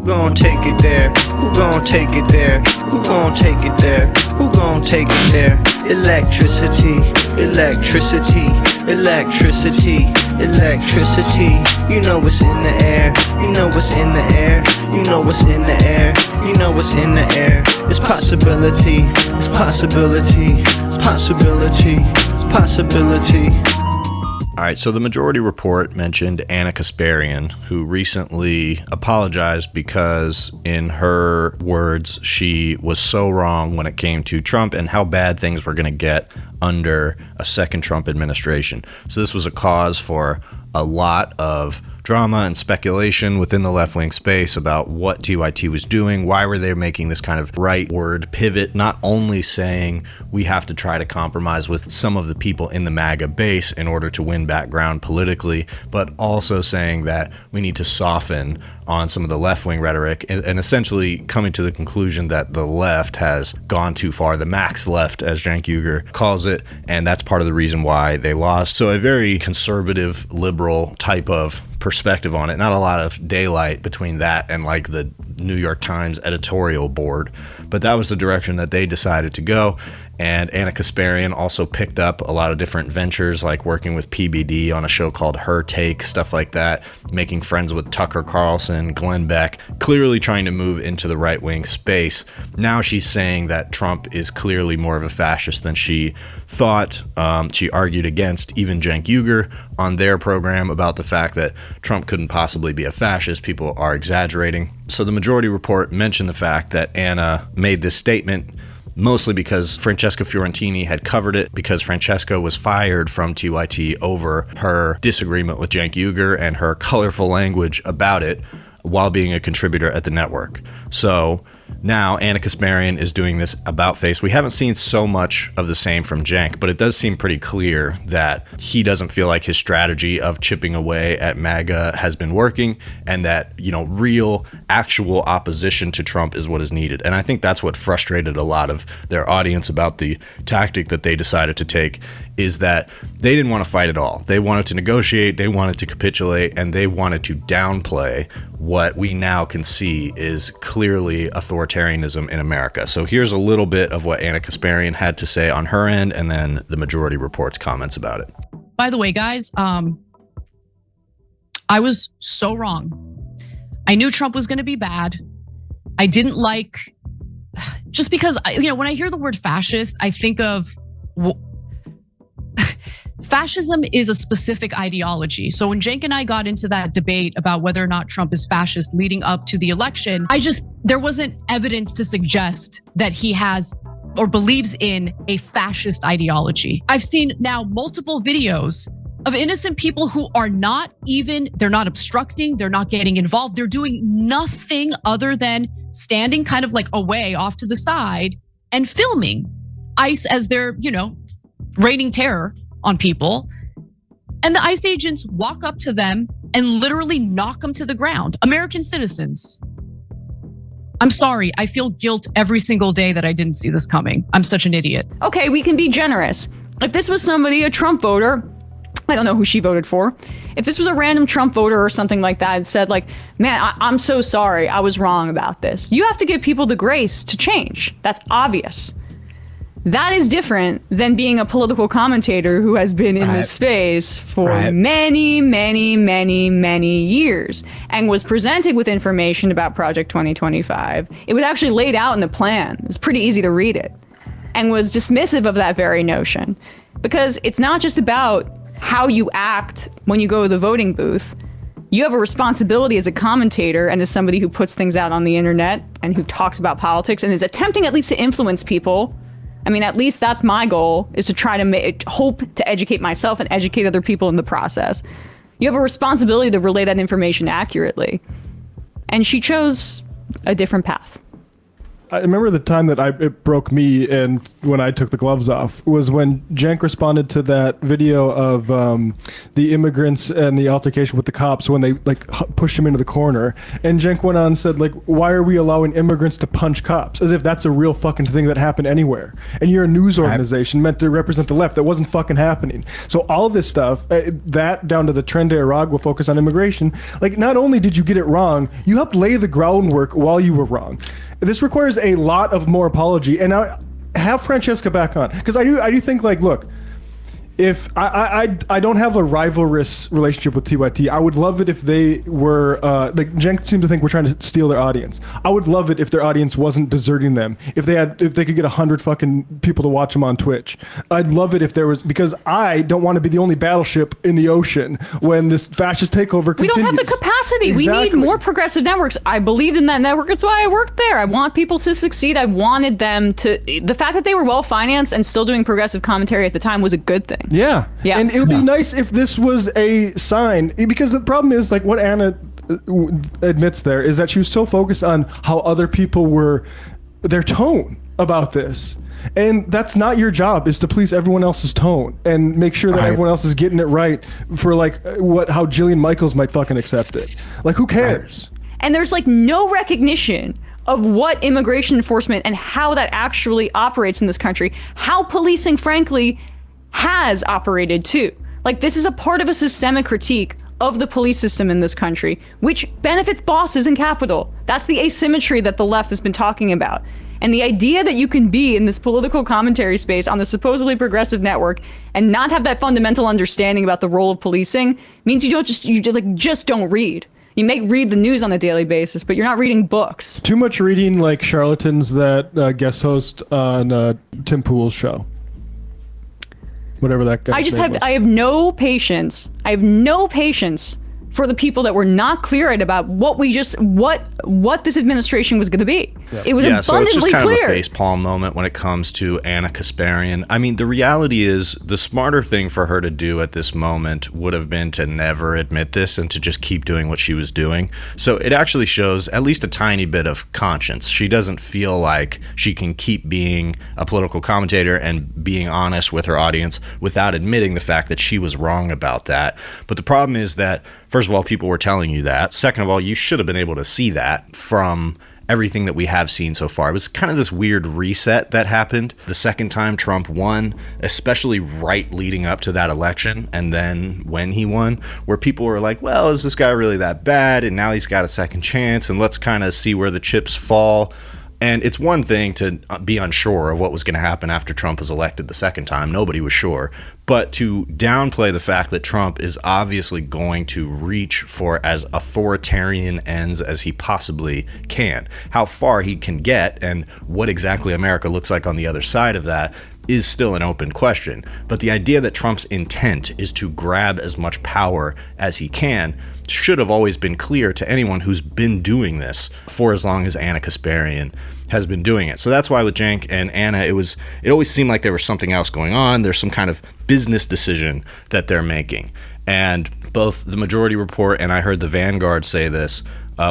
Who gon' take it there? Who gon' take it there? Who gon' take it there? Who gon' take it there? Electricity, electricity, electricity, electricity. You know what's in the air. You know what's in the air. You know what's in the air. You know what's in the air. It's possibility. It's possibility. It's possibility. It's possibility. All right, so the Majority Report mentioned Ana Kasparian, who recently apologized because, in her words, she was so wrong when it came to Trump and how bad things were going to get under a second Trump administration. So this was a cause for a lot of drama and speculation within the left-wing space about what TYT was doing. Why were they making this kind of rightward pivot, not only saying we have to try to compromise with some of the people in the MAGA base in order to win back ground politically, but also saying that we need to soften on some of the left-wing rhetoric and essentially coming to the conclusion that the left has gone too far, the max left, as Cenk Uygur calls it, and that's part of the reason why they lost. So a very conservative, liberal type of perspective on it. Not a lot of daylight between that and like the New York Times editorial board, but that was the direction that they decided to go. And Ana Kasparian also picked up a lot of different ventures, like working with PBD on a show called Her Take, stuff like that, making friends with Tucker Carlson, Glenn Beck, clearly trying to move into the right-wing space. Now she's saying that Trump is clearly more of a fascist than she thought. She argued against even Cenk Uygur on their program about the fact that Trump couldn't possibly be a fascist. People are exaggerating. So the Majority Report mentioned the fact that Ana made this statement mostly because Francesca Fiorentini had covered it, because Francesca was fired from TYT over her disagreement with Cenk Uygur and her colorful language about it while being a contributor at the network. So now Ana Kasparian is doing this about face. We haven't seen so much of the same from Cenk, but it does seem pretty clear that he doesn't feel like his strategy of chipping away at MAGA has been working, and that, you know, real, actual opposition to Trump is what is needed. And I think that's what frustrated a lot of their audience about the tactic that they decided to take, is that they didn't want to fight at all. They wanted to negotiate, they wanted to capitulate, and they wanted to downplay what we now can see is clearly authoritarianism in America. So here's a little bit of what Ana Kasparian had to say on her end, and then the Majority Report's comments about it. By the way, guys, I was so wrong. I knew Trump was going to be bad. I didn't like, just because, when I hear the word fascist, I think of, fascism is a specific ideology. So when Cenk and I got into that debate about whether or not Trump is fascist leading up to the election, there wasn't evidence to suggest that he has or believes in a fascist ideology. I've seen now multiple videos of innocent people who are they're not obstructing, they're not getting involved, they're doing nothing other than standing kind of like away off to the side and filming ICE as they're, raining terror on people. And the ICE agents walk up to them and literally knock them to the ground. American citizens. I'm sorry, I feel guilt every single day that I didn't see this coming. I'm such an idiot. Okay, we can be generous. If this was somebody, a Trump voter, I don't know who she voted for. If this was a random Trump voter or something like that and said like, man, I'm so sorry, I was wrong about this. You have to give people the grace to change. That's obvious. That is different than being a political commentator who has been in this space for many, many, many, many years and was presented with information about Project 2025. It was actually laid out in the plan. It was pretty easy to read it, and was dismissive of that very notion, because it's not just about how you act when you go to the voting booth. You have a responsibility as a commentator and as somebody who puts things out on the internet and who talks about politics and is attempting at least to influence people. I mean, at least that's my goal, is to try to hope to educate myself and educate other people in the process. You have a responsibility to relay that information accurately. And she chose a different path. I remember the time that it broke me, and when I took the gloves off was when Cenk responded to that video of the immigrants and the altercation with the cops when they like pushed him into the corner, and Cenk went on and said like, why are we allowing immigrants to punch cops, as if that's a real fucking thing that happened anywhere, and you're a news organization meant to represent the left. That wasn't fucking happening. So all of this stuff, that down to the Tren de Aragua focus on immigration, like not only did you get it wrong, you helped lay the groundwork while you were wrong. This requires a lot of more apology, and I have Francesca back on, because I do think like, look, if I don't have a rivalrous relationship with TYT, I would love it if they were like Cenk seemed to think we're trying to steal their audience. I would love it if their audience wasn't deserting them. If they could get 100 fucking people to watch them on Twitch. I'd love it if there was, because I don't want to be the only battleship in the ocean when this fascist takeover continues. We don't have the capacity. Exactly. We need more progressive networks. I believed in that network. That's why I worked there. I want people to succeed. I wanted them to. The fact that they were well financed and still doing progressive commentary at the time was a good thing. Yeah. And it would be nice if this was a sign, because the problem is, like what Ana admits there, is that she was so focused on how other people were, their tone about this. And that's not your job, is to please everyone else's tone and make sure that everyone else is getting it right for like how Jillian Michaels might fucking accept it. Like, who cares? And there's like no recognition of what immigration enforcement and how that actually operates in this country. How policing, frankly, has operated too. Like, this is a part of a systemic critique of the police system in this country, which benefits bosses and capital. That's the asymmetry that the left has been talking about. And the idea that you can be in this political commentary space on the supposedly progressive network and not have that fundamental understanding about the role of policing means you just don't read. You may read the news on a daily basis, but you're not reading books. Too much reading like charlatans that guest host on Tim Pool's show. Whatever that guy. I have no patience. I have no patience for the people that were not clear-eyed about what this administration was going to be. Yeah. It was abundantly so it's just kind clear. of a facepalm moment when it comes to Ana Kasparian. I mean, the reality is the smarter thing for her to do at this moment would have been to never admit this and to just keep doing what she was doing. So it actually shows at least a tiny bit of conscience. She doesn't feel like she can keep being a political commentator and being honest with her audience without admitting the fact that she was wrong about that. But the problem is that, first of all, people were telling you that. Second of all, you should have been able to see that from everything that we have seen so far. It was kind of this weird reset that happened the second time Trump won, especially right leading up to that election, and then when he won, where people were like, well, is this guy really that bad? And now he's got a second chance, and let's kind of see where the chips fall. And it's one thing to be unsure of what was going to happen after Trump was elected the second time. Nobody was sure. But to downplay the fact that Trump is obviously going to reach for as authoritarian ends as he possibly can, how far he can get, and what exactly America looks like on the other side of that is still an open question. But the idea that Trump's intent is to grab as much power as he can should have always been clear to anyone who's been doing this for as long as Ana Kasparian has been doing it. So that's why with Cenk and Ana, it always seemed like there was something else going on. There's some kind of business decision that they're making. And both the Majority Report and I heard the Vanguard say this,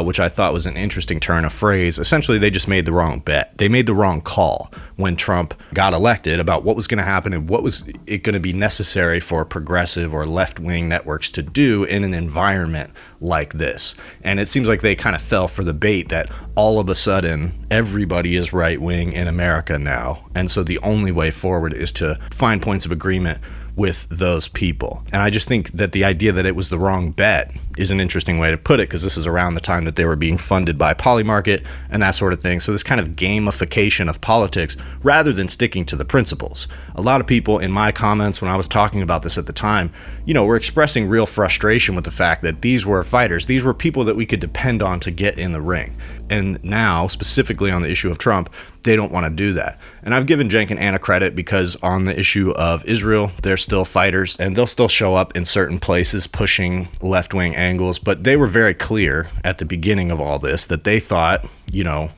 which I thought was an interesting turn of phrase. Essentially, they just made the wrong bet. They made the wrong call when Trump got elected about what was going to happen and what was it going to be necessary for progressive or left-wing networks to do in an environment like this. And it seems like they kind of fell for the bait that all of a sudden everybody is right-wing in America now. And so the only way forward is to find points of agreement with those people. And I just think that the idea that it was the wrong bet is an interesting way to put it, because this is around the time that they were being funded by Polymarket and that sort of thing. So this kind of gamification of politics rather than sticking to the principles. A lot of people in my comments when I was talking about this at the time, were expressing real frustration with the fact that these were fighters. These were people that we could depend on to get in the ring. And now, specifically on the issue of Trump, they don't want to do that. And I've given Cenk and Ana credit because on the issue of Israel, they're still fighters and they'll still show up in certain places pushing left-wing angles, but they were very clear at the beginning of all this that they thought,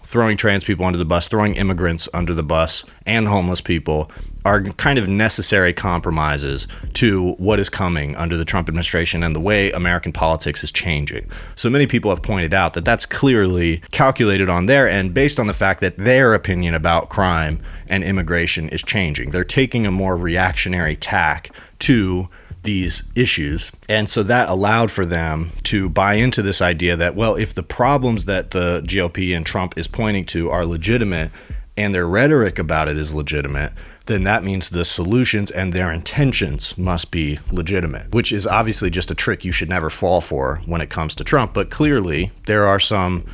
throwing trans people under the bus, throwing immigrants under the bus, and homeless people are kind of necessary compromises to what is coming under the Trump administration and the way American politics is changing. So many people have pointed out that that's clearly calculated on their end based on the fact that their opinion about crime and immigration is changing. They're taking a more reactionary tack to these issues. And so that allowed for them to buy into this idea that, well, if the problems that the GOP and Trump is pointing to are legitimate and their rhetoric about it is legitimate, then that means the solutions and their intentions must be legitimate, which is obviously just a trick you should never fall for when it comes to Trump. But clearly there are some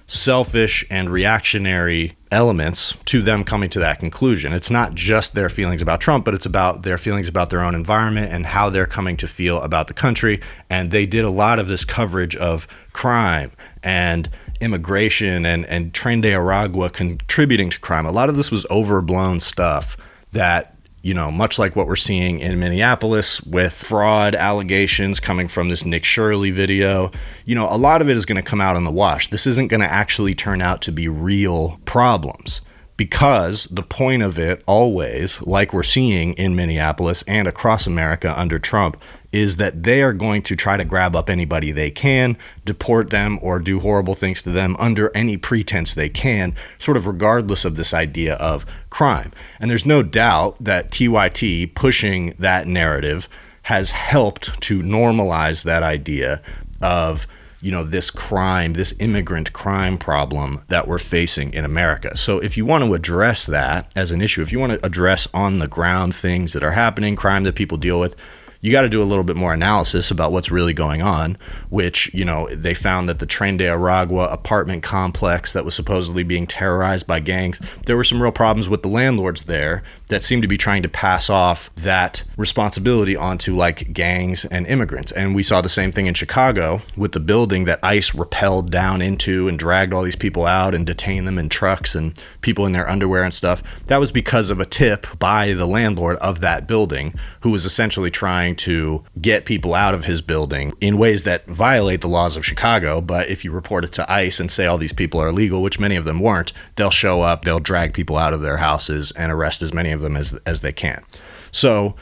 selfish and reactionary elements to them coming to that conclusion. It's not just their feelings about Trump, but it's about their feelings about their own environment and how they're coming to feel about the country. And they did a lot of this coverage of crime and immigration and Tren de Aragua contributing to crime. A lot of this was overblown stuff that, much like what we're seeing in Minneapolis with fraud allegations coming from this Nick Shirley video, a lot of it is going to come out in the wash. This isn't going to actually turn out to be real problems, because the point of it always, like we're seeing in Minneapolis and across America under Trump, is that they are going to try to grab up anybody they can, deport them, or do horrible things to them under any pretense they can, sort of regardless of this idea of crime. And there's no doubt that TYT pushing that narrative has helped to normalize that idea of this crime, this immigrant crime problem that we're facing in America. So if you want to address that as an issue, if you want to address on the ground things that are happening, crime that people deal with, you got to do a little bit more analysis about what's really going on, which, they found that the Tren de Aragua apartment complex that was supposedly being terrorized by gangs, there were some real problems with the landlords there that seemed to be trying to pass off that responsibility onto gangs and immigrants. And we saw the same thing in Chicago with the building that ICE rappelled down into and dragged all these people out and detained them in trucks and people in their underwear and stuff. That was because of a tip by the landlord of that building, who was essentially trying to get people out of his building in ways that violate the laws of Chicago. But if you report it to ICE and say all these people are illegal, which many of them weren't, they'll show up, they'll drag people out of their houses and arrest as many of them as they can. So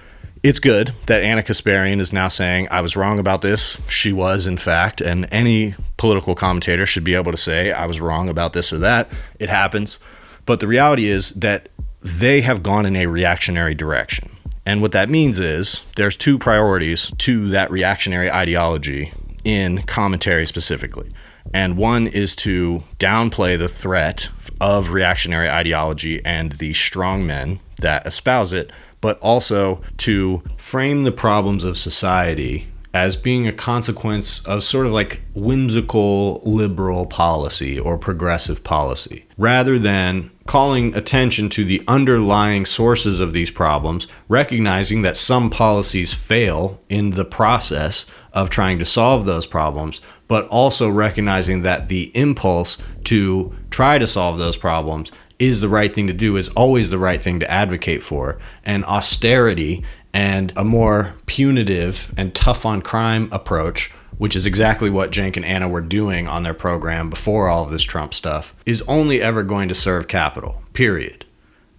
it's good that Ana Kasparian is now saying, I was wrong about this. She was, in fact, and any political commentator should be able to say, I was wrong about this or that. It happens. But the reality is that they have gone in a reactionary direction. And what that means is there's two priorities to that reactionary ideology in commentary specifically. And one is to downplay the threat of reactionary ideology and the strong men that espouse it, but also to frame the problems of society as being a consequence of sort of whimsical liberal policy or progressive policy, rather than calling attention to the underlying sources of these problems, recognizing that some policies fail in the process of trying to solve those problems, but also recognizing that the impulse to try to solve those problems is the right thing to do, is always the right thing to advocate for. And austerity and a more punitive and tough on crime approach, which is exactly what Cenk and Ana were doing on their program before all of this Trump stuff, is only ever going to serve capital, period.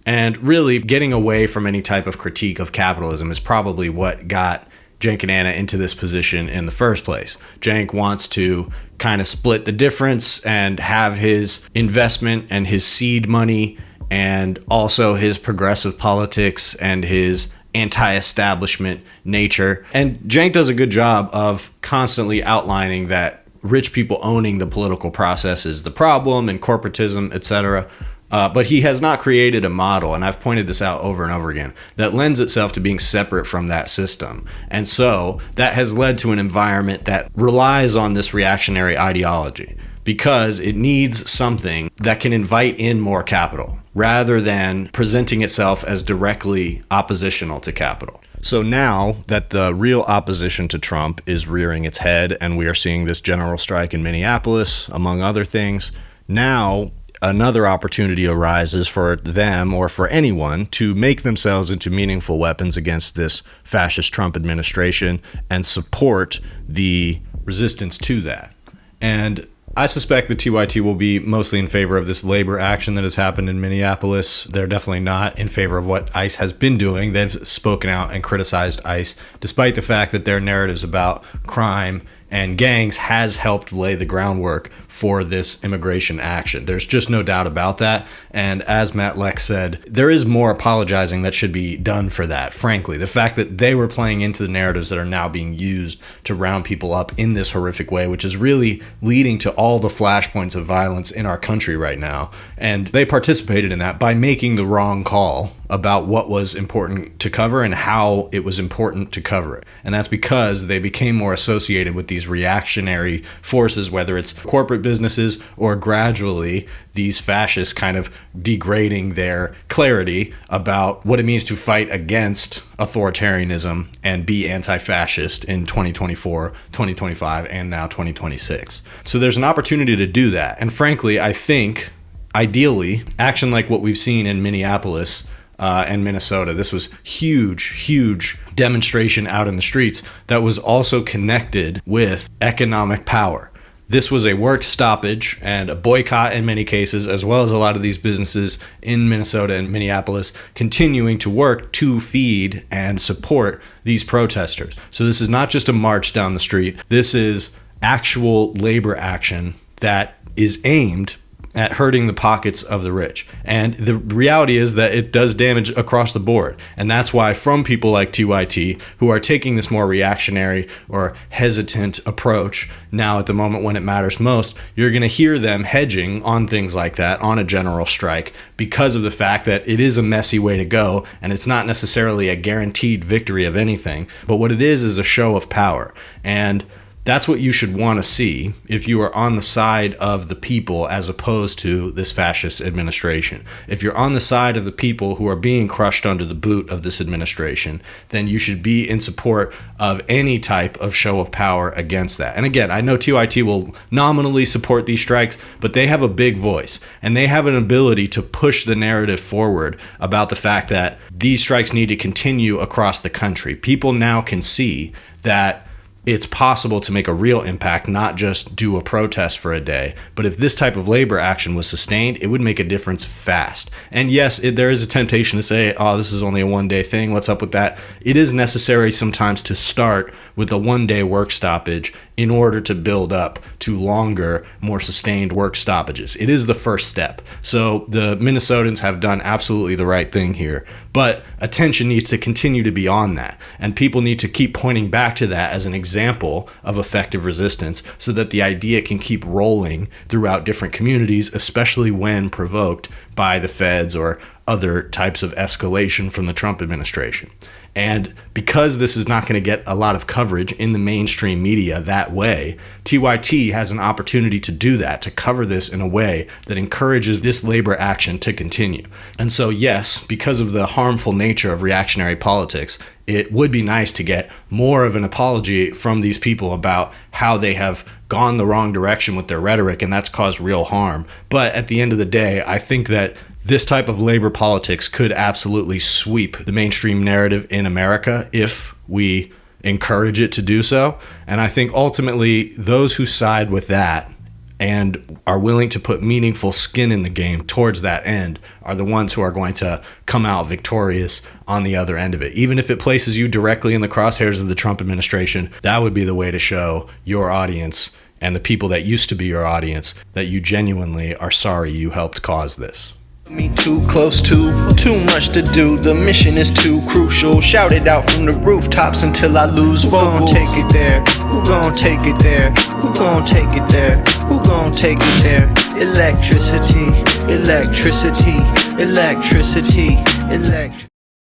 And really, getting away from any type of critique of capitalism is probably what got Cenk and Ana into this position in the first place. Cenk wants to kind of split the difference and have his investment and his seed money and also his progressive politics and his anti-establishment nature. And Cenk does a good job of constantly outlining that rich people owning the political process is the problem, and corporatism, etc. But he has not created a model, and I've pointed this out over and over again, that lends itself to being separate from that system. And so that has led to an environment that relies on this reactionary ideology because it needs something that can invite in more capital rather than presenting itself as directly oppositional to capital. So now that the real opposition to Trump is rearing its head and we are seeing this general strike in Minneapolis, among other things, now another opportunity arises for them or for anyone to make themselves into meaningful weapons against this fascist Trump administration and support the resistance to that. And I suspect the TYT will be mostly in favor of this labor action that has happened in Minneapolis. They're definitely not in favor of what ICE has been doing. They've spoken out and criticized ICE, despite the fact that their narratives about crime and gangs has helped lay the groundwork for this immigration action. There's just no doubt about that. And as Matt Lex said, there is more apologizing that should be done for that, frankly. The fact that they were playing into the narratives that are now being used to round people up in this horrific way, which is really leading to all the flashpoints of violence in our country right now. And they participated in that by making the wrong call about what was important to cover and how it was important to cover it. And that's because they became more associated with these reactionary forces, whether it's corporate businesses or gradually these fascists kind of degrading their clarity about what it means to fight against authoritarianism and be anti-fascist in 2024, 2025, and now 2026. So there's an opportunity to do that. And frankly, I think ideally, action like what we've seen in Minneapolis and Minnesota. This was huge demonstration out in the streets that was also connected with economic power. This was a work stoppage and a boycott in many cases, as well as a lot of these businesses in Minnesota and Minneapolis continuing to work to feed and support these protesters. So this is not just a march down the street. This is actual labor action that is aimed at hurting the pockets of the rich. And the reality is that it does damage across the board. And that's why from people like TYT, who are taking this more reactionary or hesitant approach now at the moment when it matters most, you're going to hear them hedging on things like that, on a general strike, because of the fact that it is a messy way to go and it's not necessarily a guaranteed victory of anything. But what it is a show of power. And that's what you should want to see if you are on the side of the people as opposed to this fascist administration. If you're on the side of the people who are being crushed under the boot of this administration, then you should be in support of any type of show of power against that. And again, I know TYT will nominally support these strikes, but they have a big voice and they have an ability to push the narrative forward about the fact that these strikes need to continue across the country. People now can see that it's possible to make a real impact, not just do a protest for a day. But if this type of labor action was sustained, it would make a difference fast. And yes, there is a temptation to say, oh, this is only a one-day thing. What's up with that? It is necessary sometimes to start with a one-day work stoppage in order to build up to longer, more sustained work stoppages. It is the first step. So the Minnesotans have done absolutely the right thing here. But attention needs to continue to be on that. And people need to keep pointing back to that as an example of effective resistance so that the idea can keep rolling throughout different communities, especially when provoked by the feds or other types of escalation from the Trump administration. And because this is not going to get a lot of coverage in the mainstream media that way, TYT has an opportunity to do that, to cover this in a way that encourages this labor action to continue. And so, yes, because of the harmful nature of reactionary politics, it would be nice to get more of an apology from these people about how they have gone the wrong direction with their rhetoric, and that's caused real harm. But at the end of the day, I think that this type of labor politics could absolutely sweep the mainstream narrative in America if we encourage it to do so. And I think ultimately those who side with that and are willing to put meaningful skin in the game towards that end are the ones who are going to come out victorious on the other end of it. Even if it places you directly in the crosshairs of the Trump administration, that would be the way to show your audience and the people that used to be your audience that you genuinely are sorry you helped cause this. Me too close to, too much to do. The mission is too crucial. Shout it out from the rooftops until I lose vocals. Who gon' take it there? Who gon' take it there? Who gon' take it there? Who gon' take it there? Electricity, electricity, electricity, electricity.